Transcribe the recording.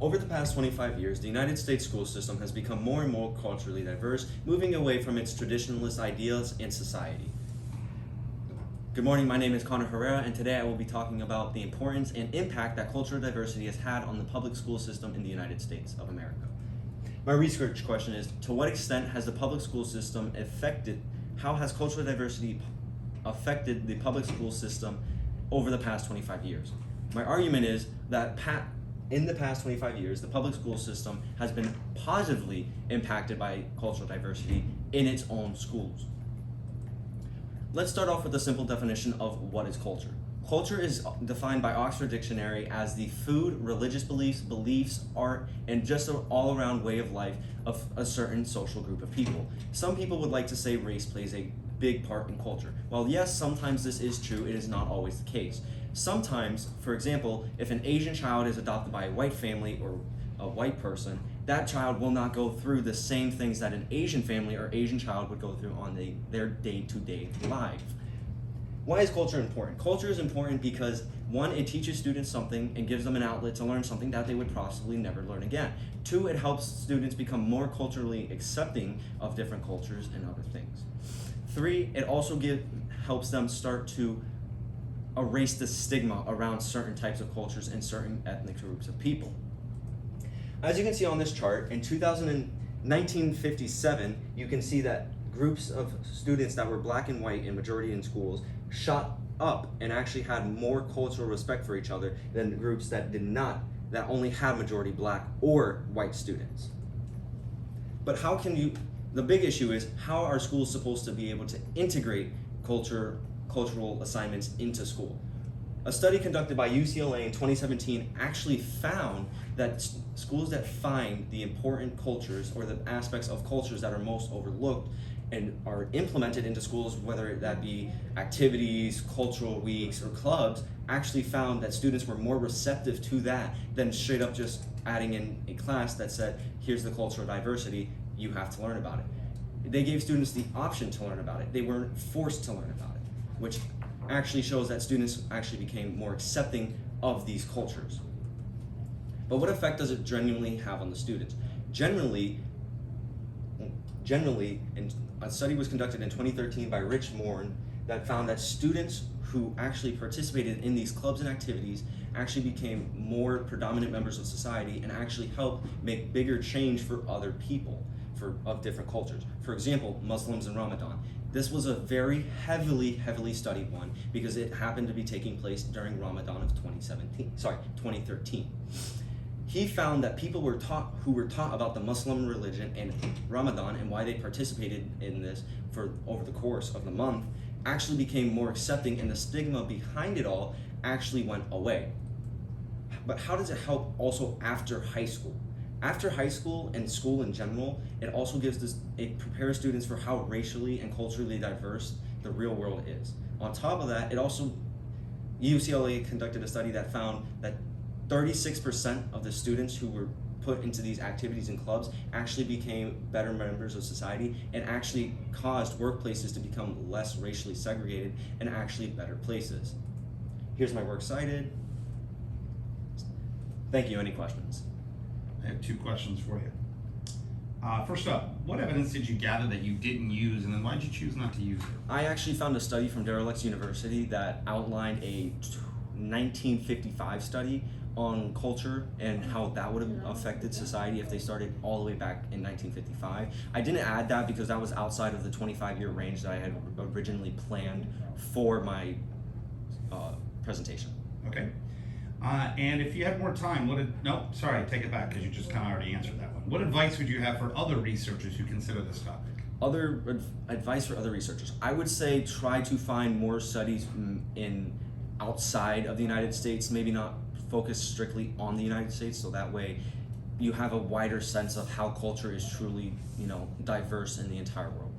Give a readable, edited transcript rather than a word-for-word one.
Over the past 25 years, the United States school system has become more and more culturally diverse, moving away from its traditionalist ideals in society. Good morning, my name is Connor Herrera, and today I will be talking about the importance and impact that cultural diversity has had on the public school system in the United States of America. My research question is, to what extent has the public school system how has cultural diversity affected the public school system over the past 25 years? My argument is that in the past 25 years, the public school system has been positively impacted by cultural diversity in its own schools. Let's start off with a simple definition of what is culture. Culture is defined by Oxford Dictionary as the food, religious beliefs, art, and just an all-around way of life of a certain social group of people. Some people would like to say race plays a big part in culture. While yes, sometimes this is true, it is not always the case. Sometimes, for example, if an Asian child is adopted by a white family or a white person, that child will not go through the same things that an Asian family or Asian child would go through on their day-to-day life. Why is culture important? Culture is important because, one, it teaches students something and gives them an outlet to learn something that they would possibly never learn again. Two, it helps students become more culturally accepting of different cultures and other things. Three, it also helps them start to erase the stigma around certain types of cultures and certain ethnic groups of people. As you can see on this chart, in 1957, you can see that groups of students that were black and white in majority in schools shot up and actually had more cultural respect for each other than groups that that only had majority black or white students. But the big issue is, how are schools supposed to be able to integrate cultural assignments into school? A study conducted by UCLA in 2017 actually found that schools that find the important cultures or the aspects of cultures that are most overlooked and are implemented into schools, whether that be activities, cultural weeks, or clubs, actually found that students were more receptive to that than straight up just adding in a class that said, here's the cultural diversity, you have to learn about it. They gave students the option to learn about it. They weren't forced to learn about it, which actually shows that students actually became more accepting of these cultures. But what effect does it genuinely have on the students? Generally, and a study was conducted in 2013 by Rich Morin that found that students who actually participated in these clubs and activities actually became more predominant members of society and actually helped make bigger change for other people of different cultures. For example, Muslims and Ramadan. This was a very heavily studied one because it happened to be taking place during Ramadan of 2013. He found that people who were taught about the Muslim religion and Ramadan and why they participated in this over the course of the month actually became more accepting, and the stigma behind it all actually went away. But how does it help also after high school? After high school and school in general, it also it prepares students for how racially and culturally diverse the real world is. On top of that, UCLA conducted a study that found that 36% of the students who were put into these activities and clubs actually became better members of society and actually caused workplaces to become less racially segregated and actually better places. Here's my works cited. Thank you. Any questions? I have two questions for you. First up, what evidence did you gather that you didn't use, and then why did you choose not to use it? I actually found a study from Derelict University that outlined a 1955 study on culture and how that would have affected society if they started all the way back in 1955. I didn't add that because that was outside of the 25-year range that I had originally planned for my presentation. Okay. And if you had more time, take it back because you just kind of already answered that one. What advice would you have for other researchers who consider this topic? Other advice for other researchers. I would say try to find more studies outside of the United States, maybe not focus strictly on the United States, so that way you have a wider sense of how culture is truly, diverse in the entire world.